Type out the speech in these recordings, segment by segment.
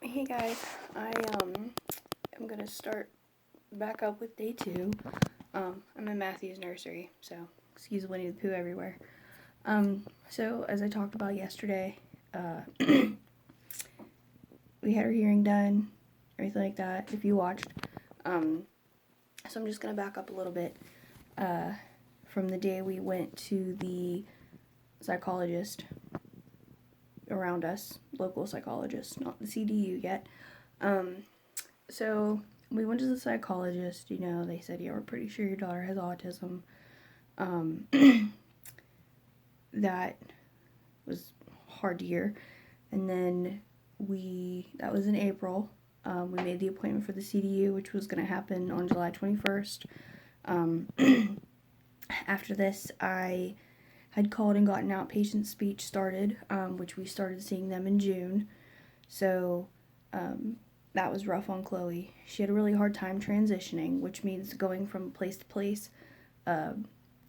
Hey guys, am gonna start back up with day 2. I'm in Matthew's nursery, so excuse Winnie the Pooh everywhere. So as I talked about yesterday, we had our hearing done, everything like that. If you watched, so I'm just gonna back up a little bit from the day we went to the psychologist around us, local psychologist, not the CDU yet. So we went to the psychologist. They said, yeah, we're pretty sure your daughter has autism. Um, that was hard to hear. And then that was in April. We made the appointment for the CDU, which was going to happen on July 21st. After this, I had called and gotten outpatient speech started, which we started seeing them in June. So that was rough on Chloe. She had a really hard time transitioning, which means going from place to place.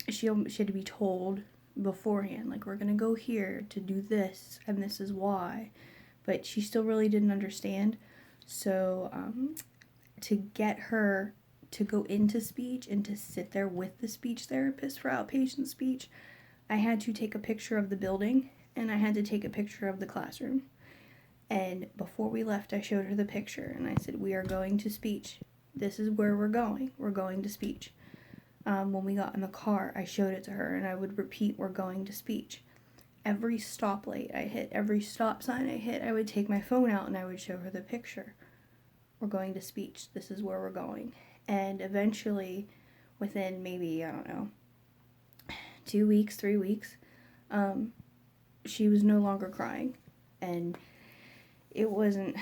She had to be told beforehand, like, we're going to go here to do this, and this is why. But she still really didn't understand. So to get her to go into speech and to sit there with the speech therapist for outpatient speech, I had to take a picture of the building and I had to take a picture of the classroom. And before we left, I showed her the picture and I said, we are going to speech. This is where we're going. We're going to speech. When we got in the car, I showed it to her and I would repeat, we're going to speech. Every stoplight I hit, every stop sign I hit, I would take my phone out and I would show her the picture. We're going to speech. This is where we're going. And eventually, within maybe, 2 weeks, 3 weeks, she was no longer crying. And it wasn't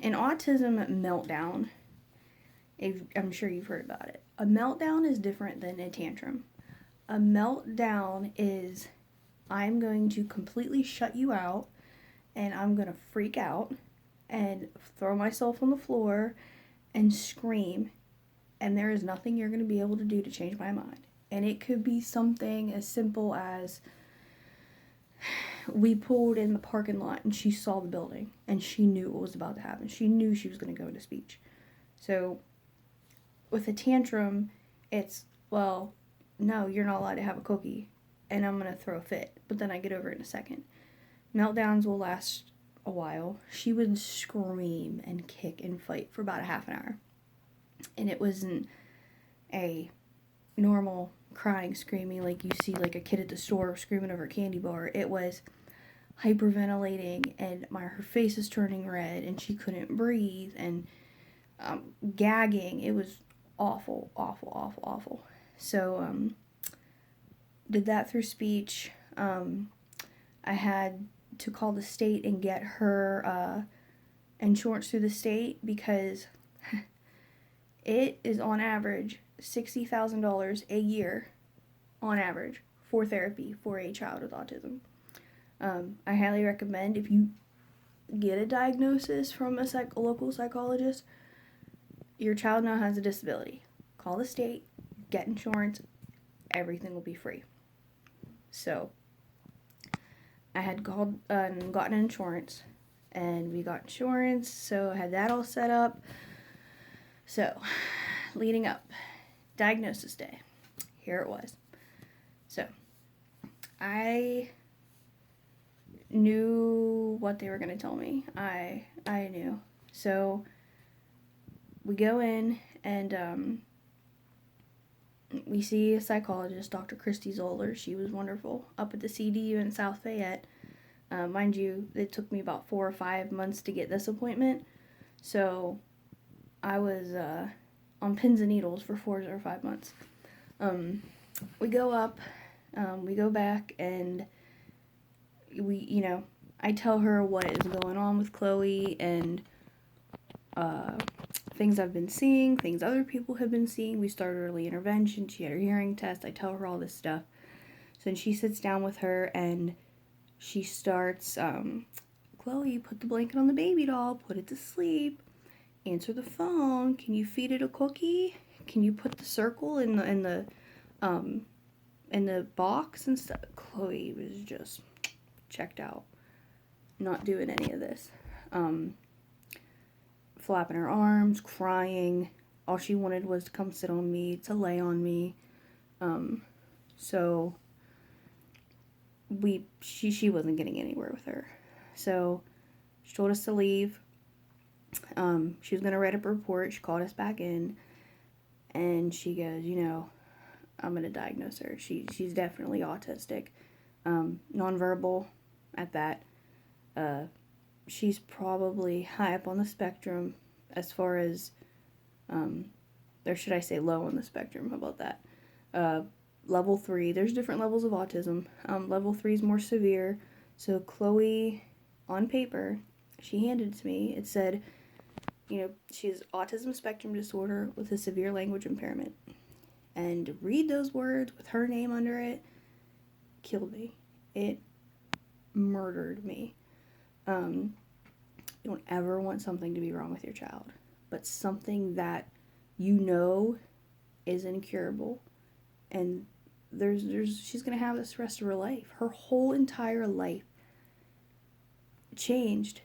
an autism meltdown. I'm sure you've heard about it. A meltdown is different than a tantrum. A meltdown is, I'm going to completely shut you out and I'm going to freak out and throw myself on the floor and scream, and there is nothing you're going to be able to do to change my mind. And it could be something as simple as we pulled in the parking lot and she saw the building and she knew what was about to happen. She knew she was going to go into speech. So with a tantrum, it's, well, no, you're not allowed to have a cookie and I'm going to throw a fit, but then I get over it in a second. Meltdowns will last a while. She would scream and kick and fight for about a half an hour. And it wasn't a normal crying, screaming like you see like a kid at the store screaming over a candy bar. It was hyperventilating and her face is turning red and she couldn't breathe and gagging. It was awful, awful, awful, awful. So did that through speech. I had to call the state and get her insurance through the state because it is on average $60,000 a year on average for therapy for a child with autism. I highly recommend, if you get a diagnosis from a local psychologist, your child now has a disability. Call the state, get insurance, everything will be free. So I had called and gotten insurance, and we got insurance, so I had that all set up. So, leading up, diagnosis day, here it was. So, I knew what they were going to tell me. I knew. So, we go in, and we see a psychologist, Dr. Christy Zoller. She was wonderful, up at the CDU in South Fayette. Mind you, it took me about 4 or 5 months to get this appointment, so I was on pins and needles for 4 or 5 months. We go up, we go back, and I tell her what is going on with Chloe and things I've been seeing, things other people have been seeing. We started early intervention. She had her hearing test. I tell her all this stuff. So then she sits down with her and she starts, Chloe, put the blanket on the baby doll, put it to sleep, answer the phone, can you feed it a cookie? Can you put the circle in the box and stuff? Chloe was just checked out, not doing any of this. flapping her arms, crying. All she wanted was to come sit on me, to lay on me. So she wasn't getting anywhere with her. So she told us to leave. She was gonna write up a report. She called us back in, and she goes, I'm gonna diagnose her. She's definitely autistic, nonverbal, at that. She's probably high up on the spectrum, as far as, or should I say low on the spectrum? How about that? Level 3. There's different levels of autism. Level 3 is more severe. So Chloe, on paper, she handed it to me. It said, she has autism spectrum disorder with a severe language impairment. And to read those words with her name under it killed me. It murdered me. You don't ever want something to be wrong with your child, but something that is incurable, and she's gonna have this rest of her life. Her whole entire life changed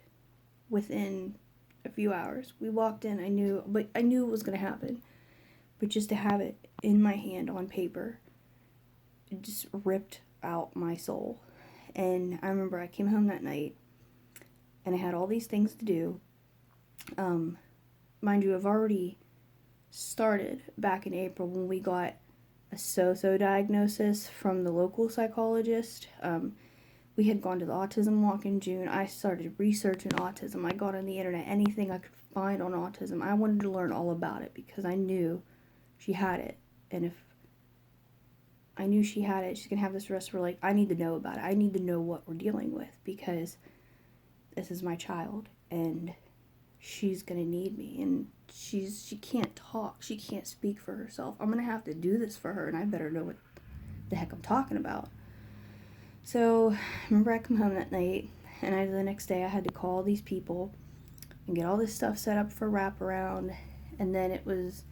within a few hours. We walked in, I knew it was gonna happen, but just to have it in my hand on paper, it just ripped out my soul. And I remember I came home that night, and I had all these things to do. Mind you, I've already started back in April when we got a so-so diagnosis from the local psychologist. We had gone to the autism walk in June. I started researching autism. I got on the internet, anything I could find on autism. I wanted to learn all about it because I knew she had it. And if I knew she had it, she's going to have this rest of her life. I need to know about it. I need to know what we're dealing with, because this is my child, and she's going to need me. And she can't talk. She can't speak for herself. I'm going to have to do this for her, and I better know what the heck I'm talking about. So, I remember I come home that night, and the next day I had to call these people and get all this stuff set up for wraparound. And then it was,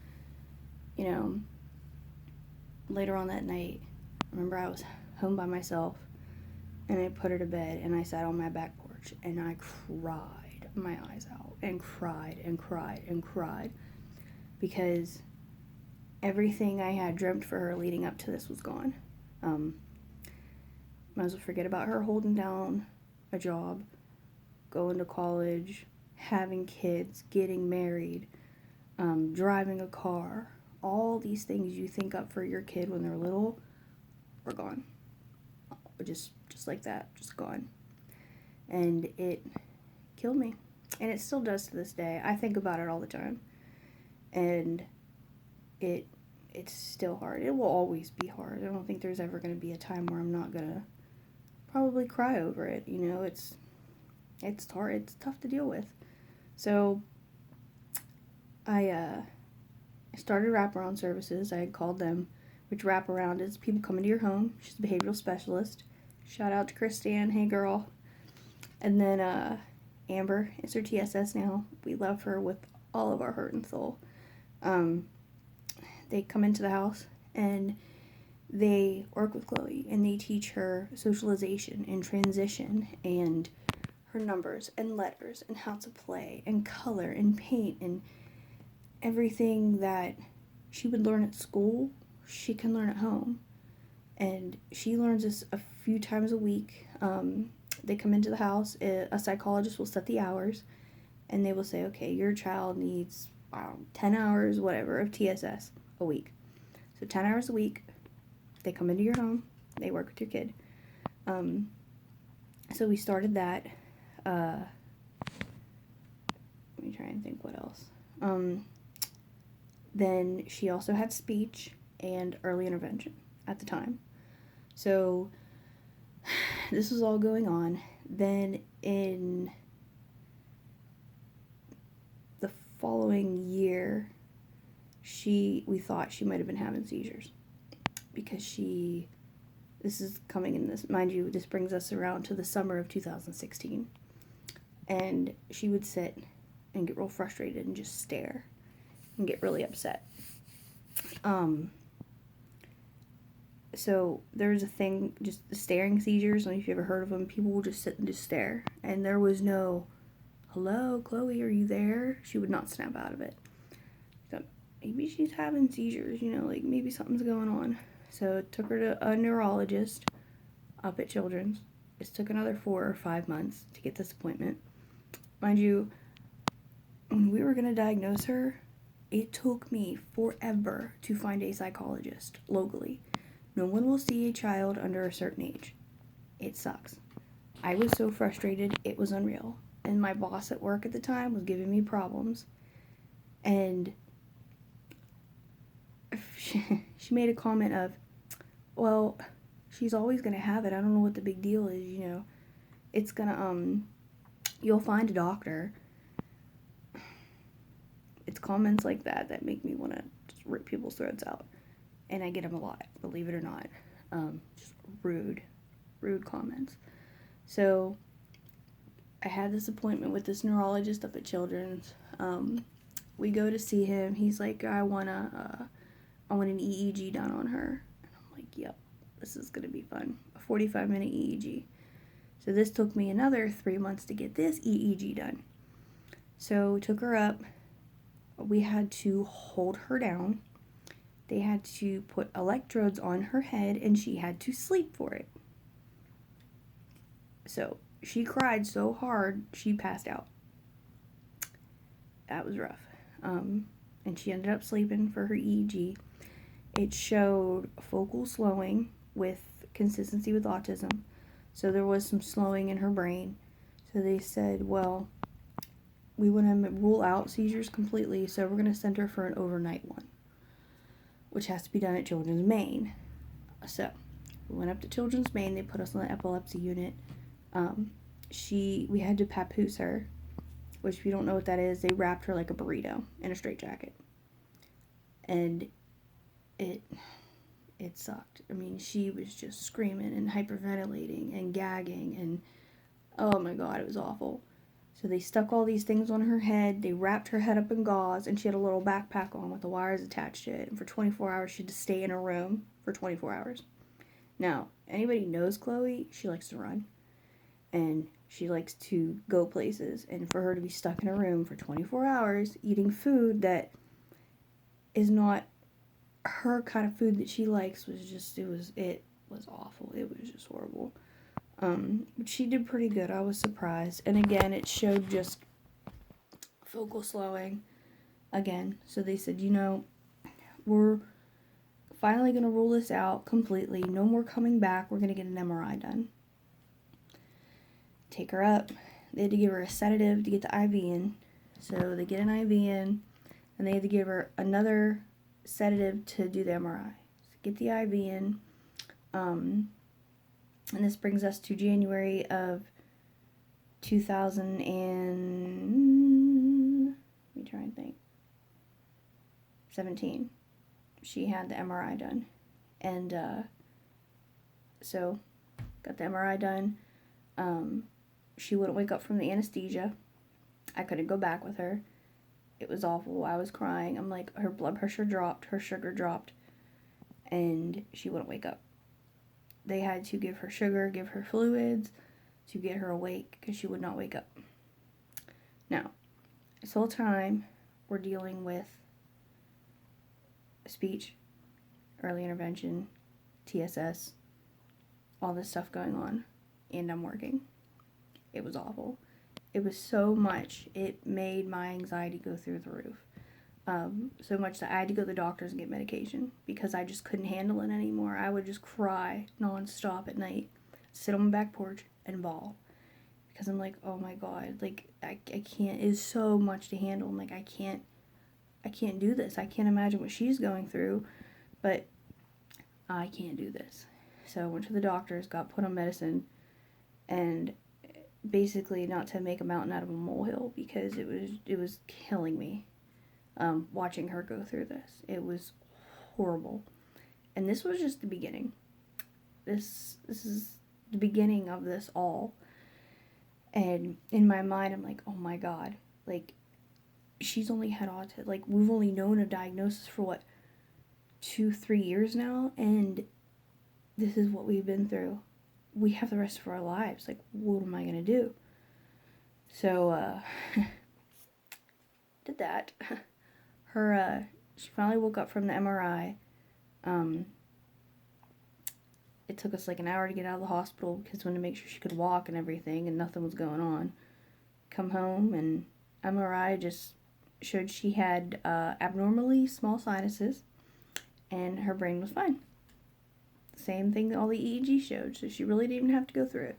later on that night, I remember I was home by myself, and I put her to bed, and I sat on my back porch, and I cried my eyes out, and cried and cried and cried, because everything I had dreamt for her leading up to this was gone. Might as well forget about her holding down a job, going to college, having kids, getting married, driving a car. All these things you think up for your kid when they're little were gone. Just like that, just gone. And it killed me. And it still does to this day. I think about it all the time. And it's still hard. It will always be hard. I don't think there's ever going to be a time where I'm not going to probably cry over it. It's hard. It's tough to deal with. So I started wraparound services. I had called them, which wraparound is people come into your home. She's a behavioral specialist. Shout out to Christiane. Hey, girl. And then Amber is her TSS now. We love her with all of our heart and soul. They come into the house, and they work with Chloe, and they teach her socialization and transition and her numbers and letters and how to play and color and paint, and everything that she would learn at school, she can learn at home. And she learns this a few times a week. They come into the house, a psychologist will set the hours, and they will say, okay, your child needs 10 hours, whatever, of TSS a week. So 10 hours a week, they come into your home, they work with your kid. So we started that. Let me try and think what else. Then she also had speech and early intervention at the time. So this was all going on. Then in the following year, we thought she might have been having seizures, because this is coming in this, mind you, this brings us around to the summer of 2016. And she would sit and get real frustrated and just stare and get really upset. So there's a thing, just the staring seizures. I don't know if you've ever heard of them. People will just sit and just stare, and there was no hello, Chloe, are you there? She would not snap out of it. So maybe she's having seizures, like maybe something's going on. So it took her to a neurologist up at Children's. It took another 4 or 5 months to get this appointment. Mind you, when we were going to diagnose her, it took me forever to find a psychologist locally. No one will see a child under a certain age. It sucks. I was so frustrated, it was unreal. And my boss at work at the time was giving me problems. And she made a comment of, well, she's always going to have it. I don't know what the big deal is, It's going to, you'll find a doctor. It's comments like that that make me want to just rip people's throats out. And I get them a lot, believe it or not. Just rude comments. So I had this appointment with this neurologist up at Children's. We go to see him. He's like, I want an EEG done on her. And I'm like, yep, this is going to be fun. A 45-minute EEG. So this took me another 3 months to get this EEG done. So we took her up. We had to hold her down. They had to put electrodes on her head, and she had to sleep for it. So she cried so hard, she passed out. That was rough. And she ended up sleeping for her EEG. It showed focal slowing with consistency with autism. So there was some slowing in her brain. So they said, well, we want to rule out seizures completely, so we're going to send her for an overnight one, which has to be done at Children's Maine. So we went up to Children's Maine. They put us on the epilepsy unit. We had to papoose her, which if you don't know what that is, they wrapped her like a burrito in a straitjacket. And it sucked. I mean, she was just screaming and hyperventilating and gagging, and oh my God, it was awful. So they stuck all these things on her head. They wrapped her head up in gauze, and she had a little backpack on with the wires attached to it. And for 24 hours, she had to stay in her room for 24 hours. Now, anybody knows Chloe, she likes to run. And she likes to go places. And for her to be stuck in a room for 24 hours, eating food that is not her kind of food that she likes, it was awful. It was just horrible. But she did pretty good. I was surprised. And again, it showed just focal slowing again. So they said, we're finally going to rule this out completely. No more coming back. We're going to get an MRI done. Take her up. They had to give her a sedative to get the IV in. So they get an IV in, and they had to give her another sedative to do the MRI. So get the IV in. And this brings us to January of 2000 and, let me try and think, 17. She had the MRI done. And so got the MRI done. She wouldn't wake up from the anesthesia. I couldn't go back with her. It was awful. I was crying. I'm like, her blood pressure dropped, her sugar dropped, and she wouldn't wake up. They had to give her sugar, give her fluids to get her awake because she would not wake up. Now, this whole time, we're dealing with speech, early intervention, TSS, all this stuff going on, and I'm working. It was awful. It was so much. It made my anxiety go through the roof. So much that I had to go to the doctors and get medication because I just couldn't handle it anymore. I would just cry nonstop at night, sit on my back porch and bawl because I'm like, oh my God, like I can't. It's so much to handle. I'm like, I can't do this. I can't imagine what she's going through, but I can't do this. So I went to the doctors, got put on medicine, and basically not to make a mountain out of a molehill because it was killing me. Watching her go through this. It was horrible. And this was just the beginning. This is the beginning of this all. And in my mind, I'm like, oh my God. Like, she's only had autism. Like, we've only known a diagnosis for, 2-3 years now? And this is what we've been through. We have the rest of our lives. Like, what am I going to do? So, did that. She finally woke up from the MRI. It took us like an hour to get out of the hospital because we wanted to make sure she could walk and everything, and nothing was going on. Come home, and MRI just showed she had abnormally small sinuses, and her brain was fine. Same thing that all the EEG showed, so she really didn't even have to go through it.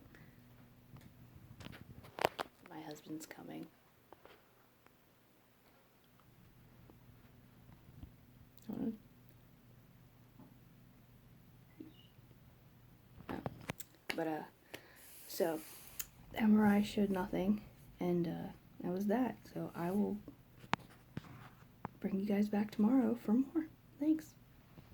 My husband's coming. So the MRI showed nothing, and that was that. So I will bring you guys back tomorrow for more. Thanks.